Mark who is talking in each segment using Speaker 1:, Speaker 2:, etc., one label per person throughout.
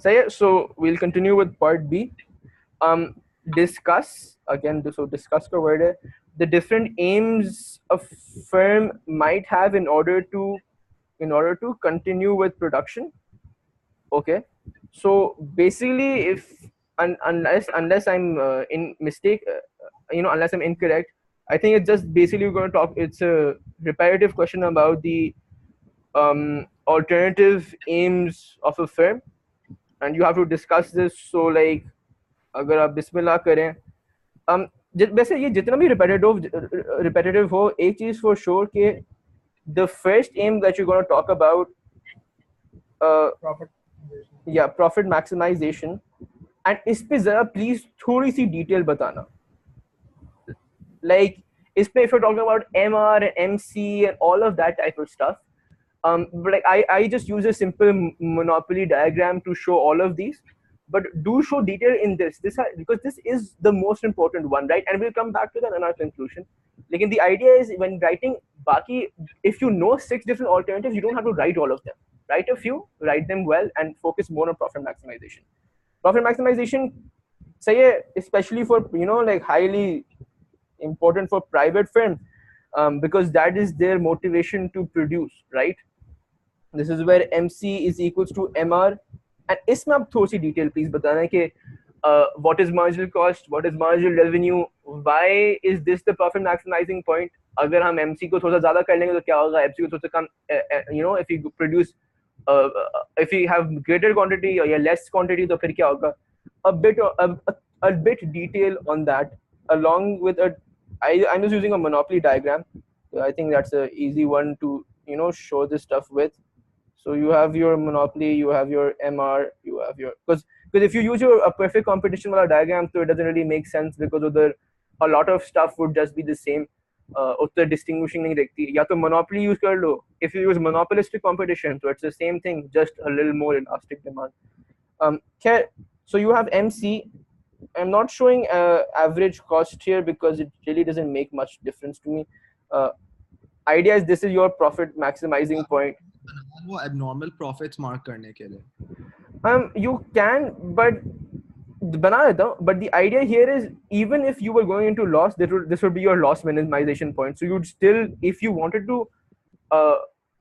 Speaker 1: So we'll continue with part B. Discuss again. So discuss the word the different aims a firm might have in order to continue with production. Okay. So basically, unless I'm in mistake, unless I'm incorrect, I think it's just basically we're going to talk. It's a repetitive question about the alternative aims of a firm, and you have to discuss this. So like अगर आप बिस्मिल्लाह करें वैसे ये जितना भी repetitive हो एक चीज for sure कि the first aim that you're going to talk about
Speaker 2: Profit.
Speaker 1: profit maximization, and इस पे जरा please थोड़ी सी detail बताना, like if you're talking about MR and MC and all of that type of stuff. But like I just use a simple monopoly diagram to show all of these, but do show detail in because this is the most important one, right? And we'll come back to that in our conclusion. Like, the idea is when writing baki, if you know 6 different alternatives, you don't have to write all of them. Write a few, write them well, and focus more on profit maximization. Profit maximization, say, especially for like highly important for private firms, because that is their motivation to produce, right? This is where MC is equals to MR. And इसमें आप थोड़ी सी detail please बताना कि what is marginal cost, what is marginal revenue, why is this the profit maximizing point. अगर हम MC को थोड़ा ज्यादा कर लेंगे तो क्या होगा, MC को थोड़ा कम, if you produce if you have greater quantity or less quantity तो फिर क्या होगा. A bit detail on that, along with I'm just using a monopoly diagram. I think that's an easy one to show this stuff with. So you have your monopoly, you have your MR, you have your, because if you use a perfect competition wala diagram, so it doesn't really make sense, because a lot of stuff would just be the same. Uttar distinguishing नहीं दिखती. या तो monopoly use कर लो. If you use monopolistic competition, so it's the same thing, just a little more elastic demand. So you have MC. I'm not showing average cost here because it really doesn't make much difference to me. Idea is this is your profit maximizing point.
Speaker 3: वो abnormal profits mark करने के लिए.
Speaker 1: You can, but बना देता हूँ. But the idea here is, even if you were going into loss, this would be your loss minimization point. So you'd still, if you wanted to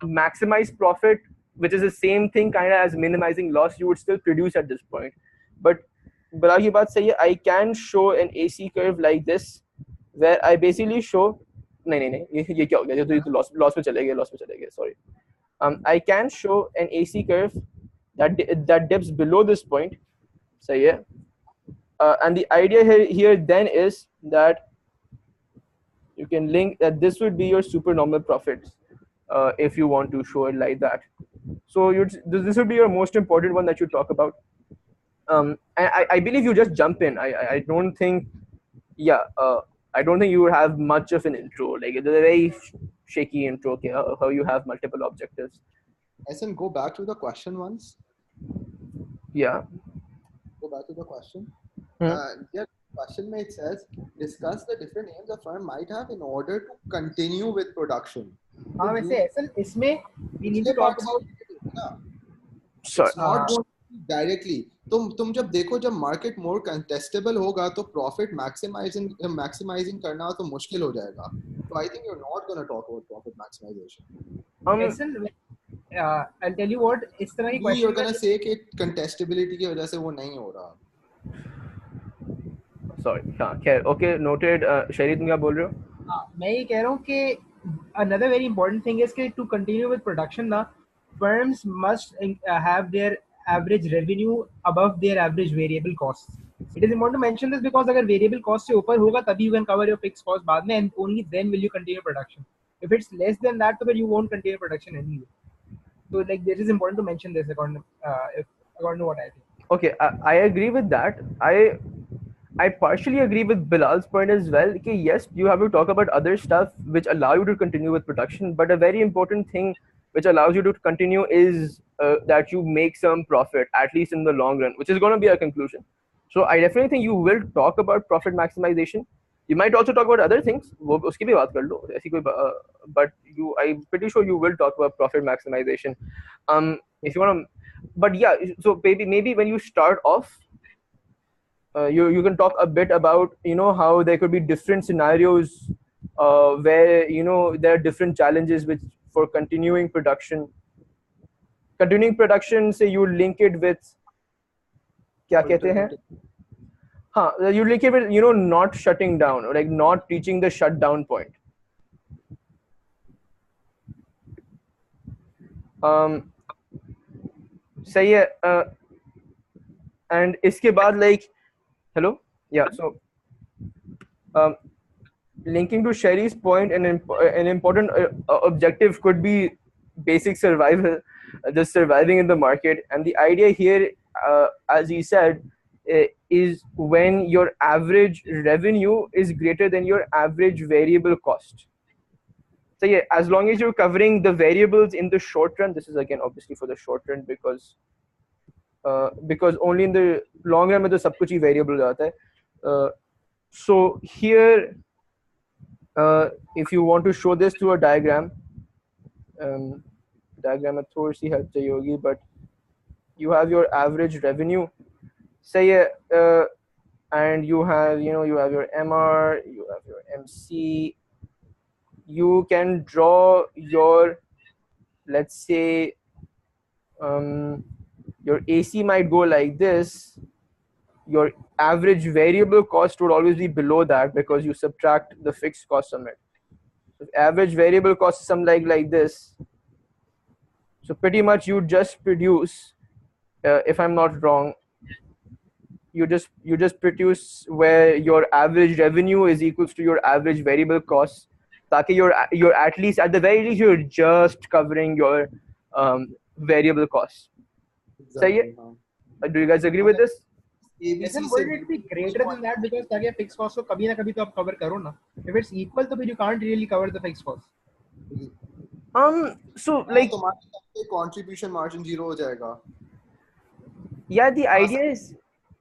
Speaker 1: maximize profit, which is the same thing kind of as minimizing loss, you would still produce at this point. But बड़ा की बात सही है, I can show an AC curve like this, where I basically show नहीं ये क्या हो गया, ये तो loss में चले गए, sorry. I can show an AC curve that dips below this point. So yeah, and the idea here then is that you can link that this would be your supernormal profits, if you want to show it like that. So this would be your most important one that you talk about. And I believe you just jump in. I don't think, I don't think you would have much of an intro. Like, it's a very shaky intro, okay, how you have multiple objectives.
Speaker 3: Asan, go back to the question once.
Speaker 1: Yeah.
Speaker 3: Go back to the question.
Speaker 1: Hmm.
Speaker 3: Yeah, question में it says, discuss the different aims a firm might have in order to continue with production.
Speaker 2: हाँ वैसे ऐसा इसमें we need to talk about.
Speaker 1: Sorry.
Speaker 3: It's not going directly. तुम जब देखो जब market more contestable होगा तो profit maximizing करना तो मुश्किल हो जाएगा. So I think you're not going to talk about profit maximization.
Speaker 2: Listen, I'll tell you what, इस तरह की question
Speaker 3: you're going to say कि contestability की वजह से वो नहीं हो रहा.
Speaker 1: Sorry. Okay, noted. शरीद तुम क्या बोल रहे हो?
Speaker 2: मैं ये कह रहा हूँ कि another very important thing is कि to continue with production ना, firms must have their average revenue above their average variable costs. It is important to mention this because अगर variable cost से ऊपर होगा तभी you can cover your fixed cost बाद में, and only then will you continue production. If it's less than that, तो फिर you won't continue production anyway. So like this is important to mention this according to what I think.
Speaker 1: Okay, I agree with that. I partially agree with Bilal's point as well. Okay, yes, you have to talk about other stuff which allow you to continue with production, but a very important thing which allows you to continue is that you make some profit, at least in the long run, which is going to be our conclusion. So I definitely think you will talk about profit maximization. You might also talk about other things. उसकी भी बात कर लो, ऐसी कोई, but I'm pretty sure you will talk about profit maximization. If you want to, But yeah, so maybe when you start off, you can talk a bit about how there could be different scenarios where there are different challenges which for continuing production. Continuing production, say you link it with क्या कहते हैं you link it with not shutting down, or like not reaching the shutdown point. सही है. And इसके बाद like hello, yeah, so linking to Sherry's point, an important objective could be basic survival, just surviving in the market. And the idea here, as he said, is when your average revenue is greater than your average variable cost. So yeah, as long as you're covering the variables in the short run, this is again obviously for the short run, because only in the long run में तो सब कुछ ही variable जाता है. So here, if you want to show this to a diagram, diagram में थोड़ी सी help चाहिए होगी, but you have your average revenue, say and you have you have your MR, you have your MC. You can draw your, let's say, your AC might go like this. Your average variable cost would always be below that because you subtract the fixed cost from it. If average variable cost is something like this, so pretty much you just produce, if I'm not wrong, you just produce where your average revenue is equals to your average variable cost. ताकि you're at least, at the very least, you're just covering your variable costs.
Speaker 3: Exactly.
Speaker 1: Do you guys agree with this?
Speaker 2: Isn't would it be greater than that, because ताकि fixed cost को कभी ना कभी तो आप cover करो ना. If it's equal तो फिर you can't really cover the fixed cost.
Speaker 1: So like
Speaker 3: तुम्हारे contribution margin 0 हो जाएगा.
Speaker 1: Yeah, the idea is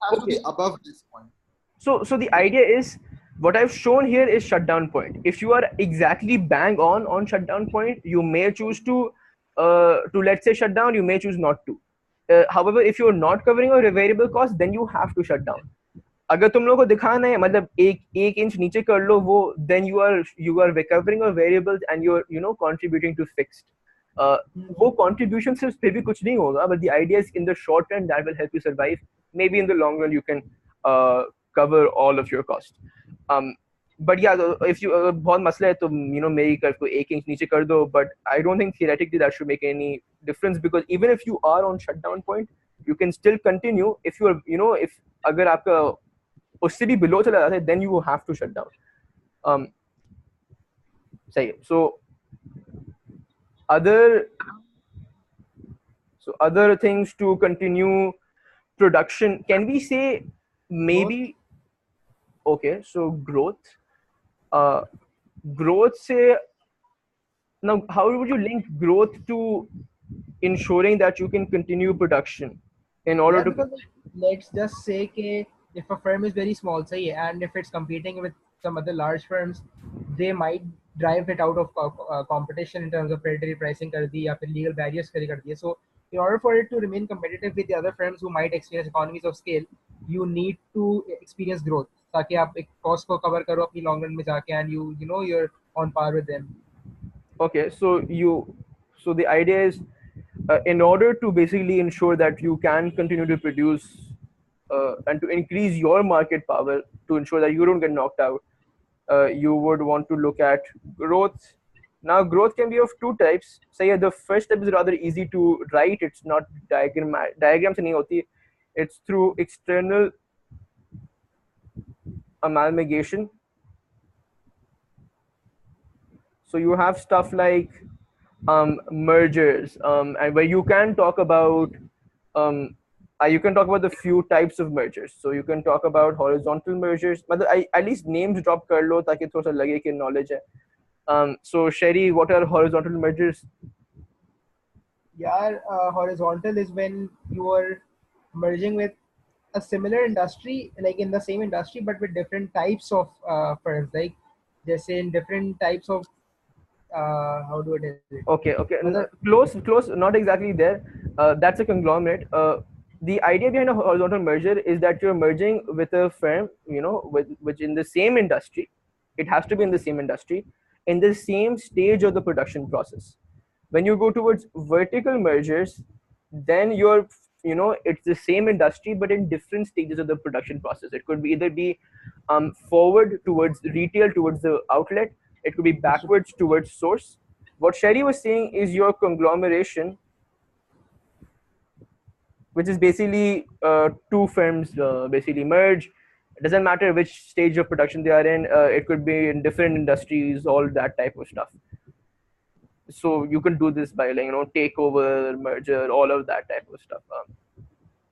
Speaker 3: has to be above this point.
Speaker 1: So the idea is, what I've shown here is shutdown point. If you are exactly bang on shutdown point, you may choose to let's say shut down. You may choose not to. However, if you're not covering a variable cost, then you have to shut down. अगर तुम लोगों को दिखाना है मतलब एक inch नीचे कर लो वो, then you are recovering a variables and you're contributing to fixed. वो contribution सिर्फ फिर भी कुछ नहीं होगा, but the idea is in the short run that will help you survive. Maybe in the long run you can cover all of your cost. But yeah, if you बहुत मसला है तो मेरी कर को एक इंच नीचे कर दो, but I don't think theoretically that should make any difference, because even if you are on shutdown point, you can still continue. If you are if अगर आपका उससे भी below चला जाता है, then you have to shut down. सही है. So other things to continue production, can we say maybe okay, so growth say, now how would you link growth to ensuring that you can continue production in order to
Speaker 2: because let's just say कि if a firm is very small, say, and if it's competing with some other large firms, they might drive it out of competition in terms of predatory pricing कर दी या फिर legal barriers कर दिए. So in order for it to remain competitive with the other firms who might experience economies of scale, you need to experience growth ताकि आप एक cost को cover करो अपनी long run में जाके, and you're on par with them.
Speaker 1: Okay, so the idea is, in order to basically ensure that you can continue to produce and to increase your market power, to ensure that you don't get knocked out, you would want to look at growth. Now growth can be of two types. Say the first step is rather easy to write. It's not diagram से नहीं होती. It's through external amalgamation. So you have stuff like mergers, and where you can talk about the few types of mergers. So you can talk about horizontal mergers. But at least names drop कर लो ताकि थोड़ा सा लगे कि knowledge है. So Sherry, what are horizontal mergers?
Speaker 2: Yeah, horizontal is when you are merging with a similar industry, like in the same industry, but with different types of firms, like just in different types of how do I tell it?
Speaker 1: Okay, close, not exactly there. That's a conglomerate. The idea behind a horizontal merger is that you're merging with a firm, which in the same industry. It has to be in the same industry, in the same stage of the production process. When you go towards vertical mergers, then it's the same industry but in different stages of the production process. It could be either be forward towards retail, towards the outlet. It could be backwards towards source. What Sherry was saying is your conglomeration, which is basically two firms basically merge. It doesn't matter which stage of production they are in. It could be in different industries, all that type of stuff. So you can do this by takeover, merger, all of that type of stuff.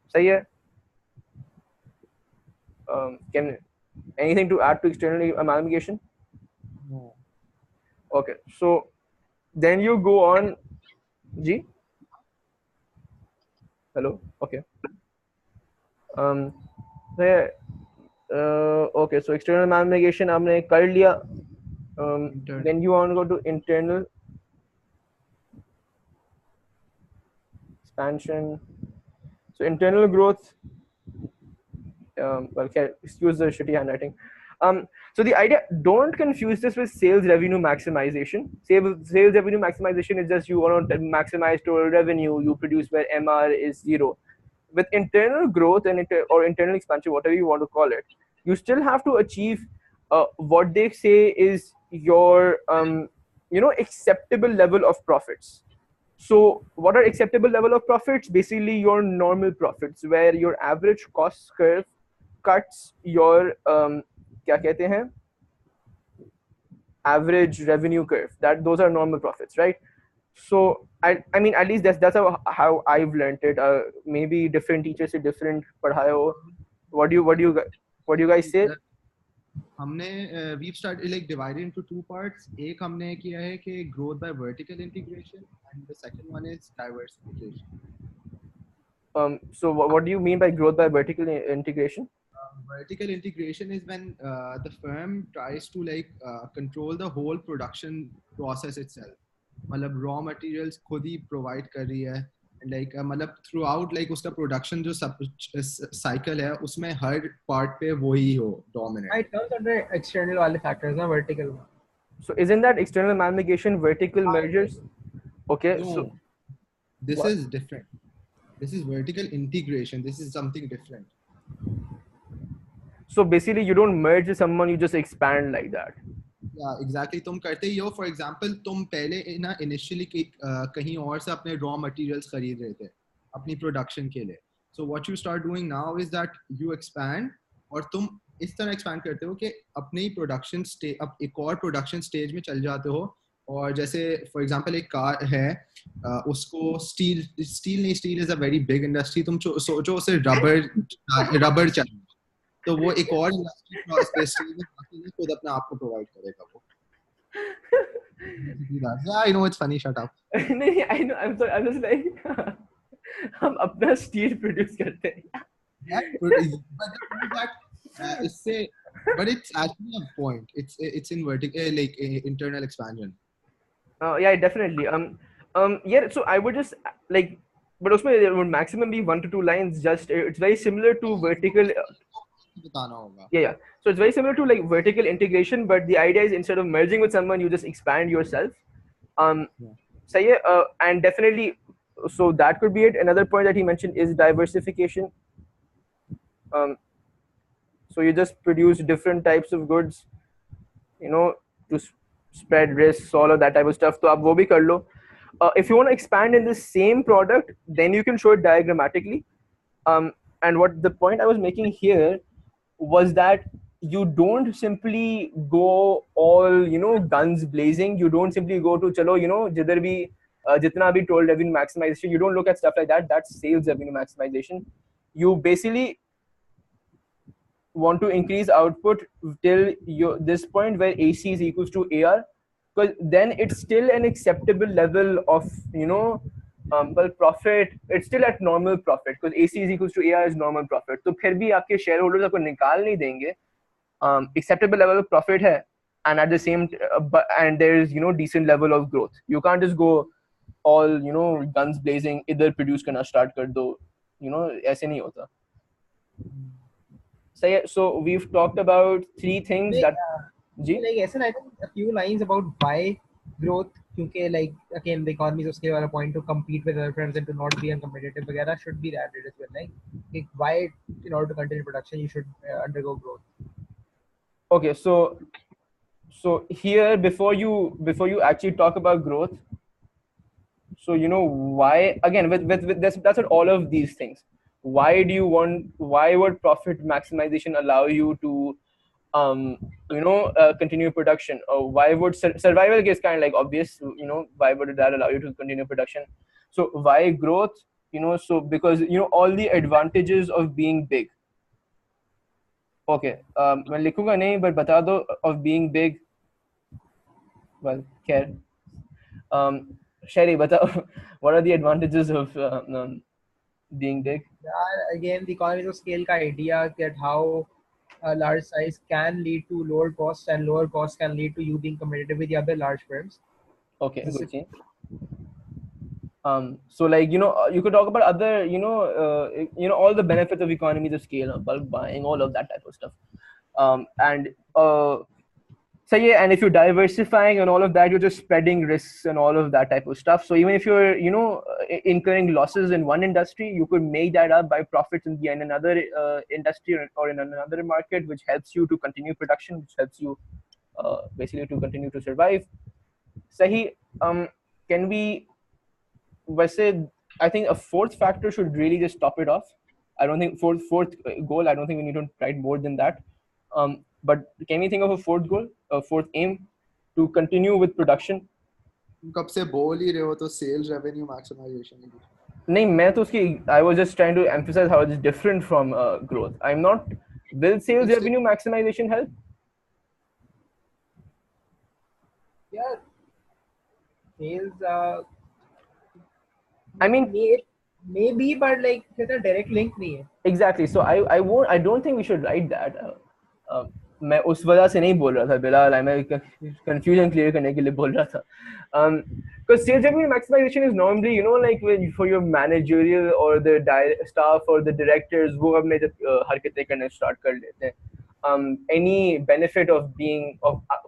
Speaker 1: So yeah. Can anything to add to external amalgamation?
Speaker 3: No.
Speaker 1: Okay, so then you go on. G. Hello. Okay. So yeah. Okay, so external amalgamation हमने कर लिया. Then you want to go to internal expansion. So internal growth. Excuse the shitty handwriting. So the idea, don't confuse this with sales revenue maximization. Sales revenue maximization is just you want to maximize total revenue you produce where MR is 0. With internal growth and or internal expansion, whatever you want to call it, you still have to achieve what they say is your acceptable level of profits. So what are acceptable level of profits? Basically your normal profits, where your average cost curve cuts your क्या कहते हैं average revenue curve. Those are normal profits, right? So I mean, at least that's how I've learned it. Maybe different teachers say different पढ़ाए. What do you guys say?
Speaker 3: हमने we've started like divided into two parts. एक हमने किया है कि growth by vertical integration, and the second one is diversification.
Speaker 1: So what do you mean by growth by vertical integration?
Speaker 3: Vertical integration is when the firm tries to control the whole production process itself. मतलब raw materials खुद ही provide कर रही है, and मतलब throughout उसका production जो cycle है उसमें हर part पे वही हो dominant.
Speaker 2: It comes under external वाले factors ना vertical.
Speaker 1: So isn't that external amalgamation vertical mergers? Okay.
Speaker 3: No,
Speaker 1: so
Speaker 3: this is different. This is vertical integration. This is something different.
Speaker 1: So basically you don't merge with someone, you just expand like that.
Speaker 3: Yeah, exactly. तुम करते ही हो. For example, तुम पहले ना initially कहीं और से अपने raw materials खरीद रहे थे अपनी production के लिए. So what you start doing now is that you expand, और तुम इस तरह expand करते हो कि अपनी production stage अब एक और production stage में चल जाते हो. और जैसे for example एक car है, उसको steel is a very big industry. तुम सोचो उसे rubber चाहिए, तो वो एक और इंडस्ट्री में खुद अपने आप को प्रोवाइड करेगा वो. Yeah, I know it's funny. Shut up.
Speaker 1: नहीं, I know. I'm sorry. I'm just like हम अपना steel produce करते हैं.
Speaker 3: Yeah, but it's actually a point. It's in vertical internal expansion.
Speaker 1: Yeah, definitely. Yeah. So I would just but उसमें there would maximum be 1 to 2 lines. Just it's very similar to vertical. Yeah. So it's very similar to vertical integration, but the idea is instead of merging with someone, you just expand yourself. So yeah, and definitely, so that could be it. Another point that he mentioned is diversification. So you just produce different types of goods, to spread risks, all of that type of stuff. So आप वो भी कर लो. If you want to expand in the same product, then you can show it diagrammatically. And what the point I was making here was that you don't simply go all guns blazing. You don't simply go to chalo jidhar bhi jitna bhi total revenue maximization. You don't look at stuff like that. That's sales revenue maximization. You basically want to increase output till this point where AC is equals to AR, because then it's still an acceptable level of profit. It's still at normal profit because AC is equals to AR is normal profit. तो फिर भी आपके shareholders आपको निकाल नहीं देंगे. Acceptable level of profit है, and at the same and there is decent level of growth. You can't just go all guns blazing इधर produce करना start कर दो, ऐसे नहीं होता. So yeah, so we've talked about three things that ji
Speaker 2: like ऐसा I think a few lines about why growth, क्योंकि like again the economy is उसके वाला point to compete with other firms and to not be uncompetitive वगैरह should be added as well, like why in order to continue production you should undergo growth.
Speaker 1: Okay, so here before you actually talk about growth, so why again with that's what all of these things, why would profit maximization allow you to continue production, or why would survival is kind of like obvious, why would that allow you to continue production? So why growth? So because all the advantages of being big. Okay, मैं लिखूंगा नहीं, but बता दो of being big. Well, care. Sherry, बताओ, what are the advantages of being big?
Speaker 2: Again, the economies of scale का idea that how a large size can lead to lower costs, and lower costs can lead to you being competitive with the other large firms.
Speaker 1: Okay, good. So like you could talk about other all the benefits of economies of scale, bulk buying, all of that type of stuff, and so yeah, and if you're diversifying and all of that, you're just spreading risks and all of that type of stuff. So even if you're incurring losses in one industry, you could make that up by profits in another industry or in another market, which helps you to continue production, which helps you basically to continue to survive. Sahi, can we? I think a fourth factor should really just top it off. I don't think fourth goal. I don't think we need to write more than that. But can we think of a fourth goal, a fourth aim, to continue with production?
Speaker 3: कब से बोल ही रहे हो तो sales revenue maximization.
Speaker 1: नहीं, मैं तो उसकी I was just trying to emphasize how it's different from growth. I'm not. Will sales revenue maximization help?
Speaker 2: Yeah, sales.
Speaker 1: I mean,
Speaker 2: maybe, but like there's a direct link नहीं है.
Speaker 1: Exactly. So I don't think we should write that. मैं उस वजह से नहीं बोल रहा था बिलाल, मैं confusion clear करने के लिए बोल रहा था. Because sales revenue maximization is normally like when for your managerial or the staff or the directors, वो अपने जब हरकतें करने start कर लेते हैं. Any benefit of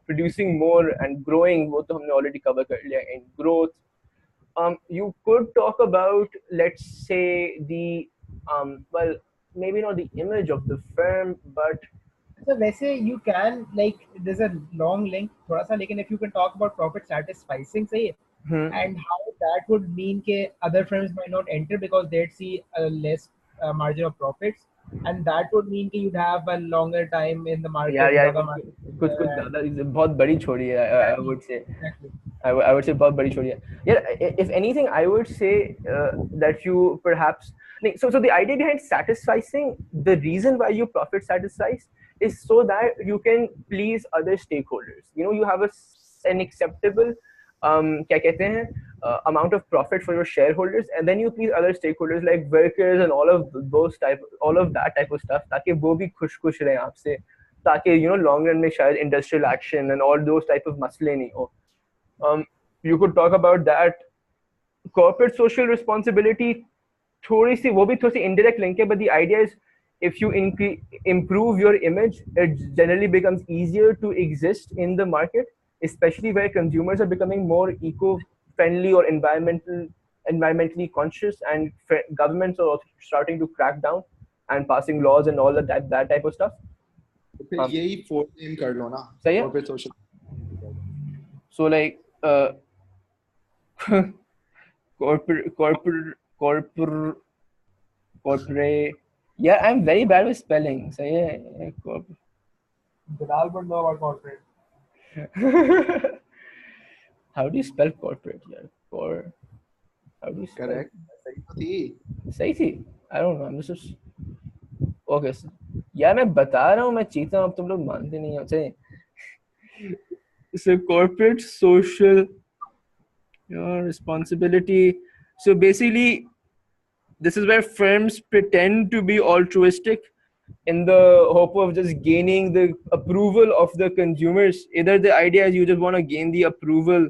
Speaker 1: producing more and growing, वो तो हमने already cover कर लिया. In growth, you could talk about, let's say, the well, maybe not the image of the firm, but
Speaker 2: so वैसे you can like there's a long link थोड़ा सा, लेकिन if you can talk about profit satisficing, सही है, and how that would mean that other firms might not enter because they'd see a less margin of profits, and that would mean that you'd have a longer time in the market.
Speaker 1: कुछ ज़्यादा बहुत बड़ी छोड़ी है, I would say.
Speaker 2: Exactly.
Speaker 1: I would say बहुत बड़ी छोड़ी है. Yeah, if anything, I would say that you perhaps. So the idea behind satisficing, the reason why you profit satisfies is so that you can please other stakeholders. You have an acceptable क्या कहते हैं amount of profit for your shareholders, and then you please other stakeholders like workers and all of that type of stuff, ताकि वो भी खुश रहें आपसे, ताकि long run में शायद industrial action and all those type of मसले नहीं हो. You could talk about that. Corporate social responsibility, थोड़ी सी indirect link है, but the idea is if you improve your image, it generally becomes easier to exist in the market, especially where consumers are becoming more eco-friendly or environmentally conscious, and governments are also starting to crack down and passing laws and all that type of stuff.
Speaker 3: यही fourth aim कर लो ना.
Speaker 1: Corporate social. So like corporate. Yeah, I'm very bad with spelling. So yeah,
Speaker 2: Bilal would know about corporate.
Speaker 1: How do you spell corporate? Yeah, how do you spell?
Speaker 3: Correct.
Speaker 1: सही थी. I don't know. I'm just okay. So, यार मैं बता रहा हूँ, मैं चीता हूँ, अब तुम लोग मानते नहीं हो. So corporate social responsibility. So basically, this is where firms pretend to be altruistic in the hope of just gaining the approval of the consumers. Either the idea is you just want to gain the approval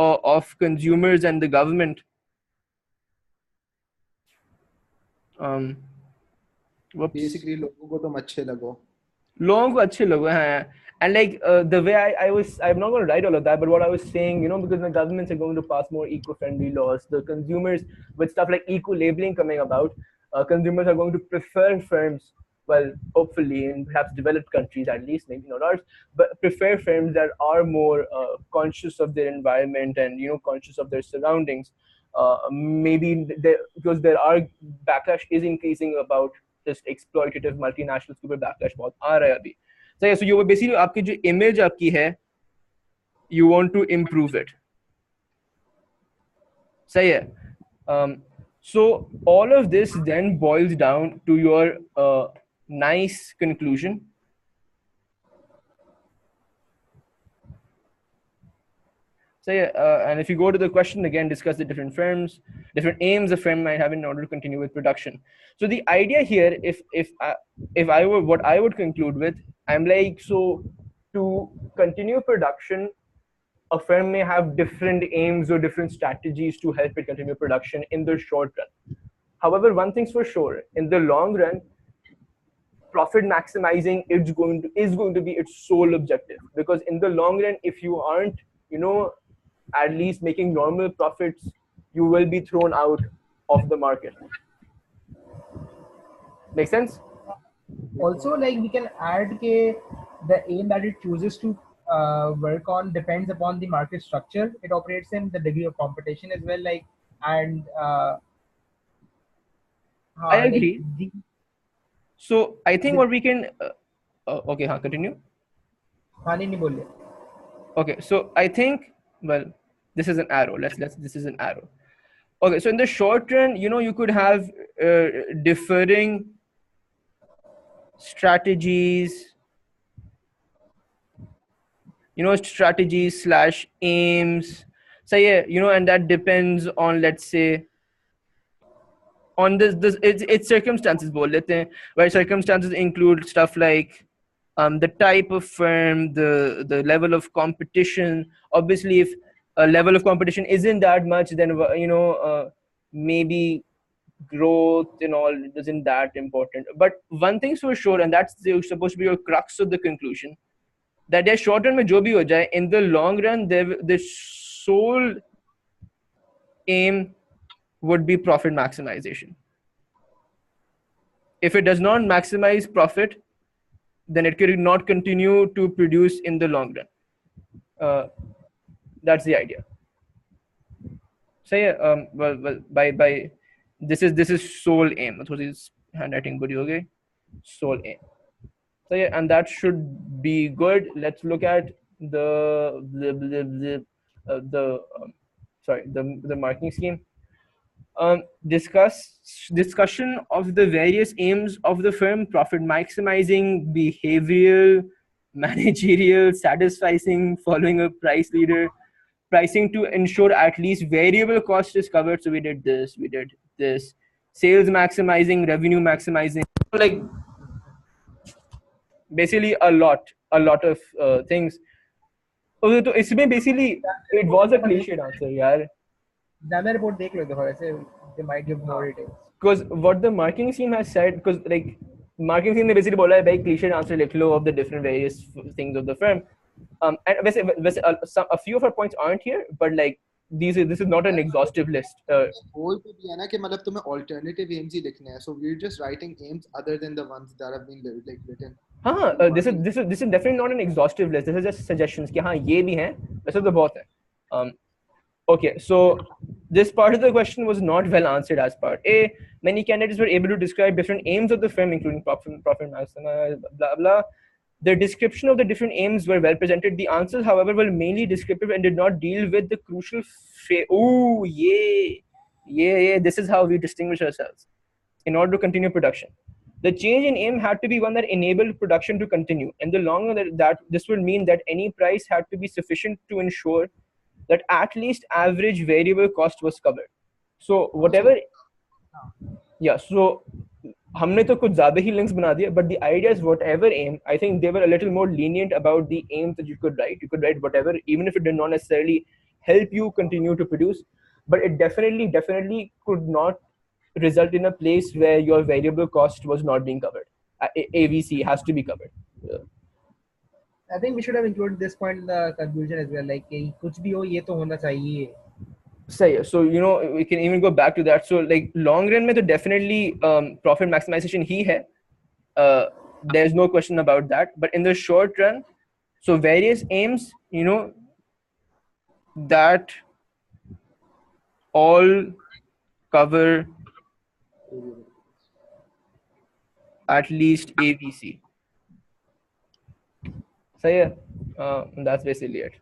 Speaker 1: of consumers and the government. Whoops.
Speaker 3: Basically, लोगों को तुम अच्छे लगो.
Speaker 1: लोगों को अच्छे लोग हैं. And like the way I'm not going to write all of that, but what I was saying, because the governments are going to pass more eco-friendly laws, the consumers with stuff like eco-labeling coming about, consumers are going to prefer firms, well, hopefully in perhaps developed countries at least, maybe not ours, but prefer firms that are more conscious of their environment and conscious of their surroundings. Maybe because there are backlash is increasing about just exploitative multinationals, super backlash बहुत आ रहा है अभी. So you basically आपकी जो image आपकी है, you want to improve it. सही है. So all of this then boils down to your nice conclusion. So and if you go to the question again, discuss the different firms, different aims a firm might have in order to continue with production. So the idea here, if I were, what I would conclude with, I'm like, so to continue production, a firm may have different aims or different strategies to help it continue production in the short run. However, one thing's for sure, in the long run, profit maximizing is going to be its sole objective, because in the long run, if you aren't at least making normal profits, you will be thrown out of the market. Make sense?
Speaker 2: Also, like, we can add the aim that it chooses to work on depends upon the market structure it operates in, the degree of competition as well, like, and
Speaker 1: I agree. So I think what we can okay, continue. Okay, so I think, well, this is an arrow. This is an arrow. Okay, so in the short run, you could have differing strategies, strategies / aims. So yeah, and that depends on, let's say, on it's circumstances, where circumstances include stuff like the type of firm, the level of competition. Obviously, if a level of competition isn't that much, then maybe growth and all isn't that important. But one thing's for sure, and that's supposed to be your crux of the conclusion, that their short run mein jo bhi ho jaye, in the long run, the sole aim would be profit maximization. If it does not maximize profit, then it could not continue to produce in the long run. That's the idea. So yeah, well, by this is sole aim. That's what is handwriting good. Okay, sole aim. So yeah, and that should be good. Let's look at the marking scheme. Discussion of the various aims of the firm: profit maximizing, behavioral, managerial, satisfying, following a price leader, pricing to ensure at least variable cost is covered. So we did this, sales maximizing, revenue maximizing, like basically a lot of things. Okay, so it's basically, it was a cliched answer, yaar.
Speaker 2: report they might give more details.
Speaker 1: Because what the marketing team has said, because like marketing team ne basically bola hai, bhai cliched answer likh lo of the different various things of the firm. And a few of our points aren't here, but like this is not an exhaustive list.
Speaker 3: Goal to be na कि मतलब तुम्हें alternative aims ही लिखने हैं, so we're just writing aims other than the ones that have been like written.
Speaker 1: this is definitely not an exhaustive list. This is just suggestions कि हाँ ये भी हैं, वैसे तो बहुत है. Okay, so this part of the question was not well answered as part A. Many candidates were able to describe different aims of the firm, including profit maximization, blah blah. The description of the different aims were well presented. The answers, however, were mainly descriptive and did not deal with the crucial ooh, yeah. This is how we distinguish ourselves in order to continue production. The change in aim had to be one that enabled production to continue. In the long run, that this would mean that any price had to be sufficient to ensure that at least average variable cost was covered. So whatever, yeah. So हमने तो कुछ ज़्यादा ही links बना दिए, but the idea is whatever aim, I think they were a little more lenient about the aims that you could write. You could write whatever, even if it did not necessarily help you continue to produce, but it definitely could not result in a place where your variable cost was not being covered. AVC has to be covered.
Speaker 2: I think we should have included this point in the conclusion as well. Like कि कुछ भी हो ये तो होना चाहिए.
Speaker 1: So we can even go back to that. So like long run mein to definitely profit maximization ही है. There's no question about that. But in the short run, so various aims, that all cover at least AVC. So yeah, that's basically it.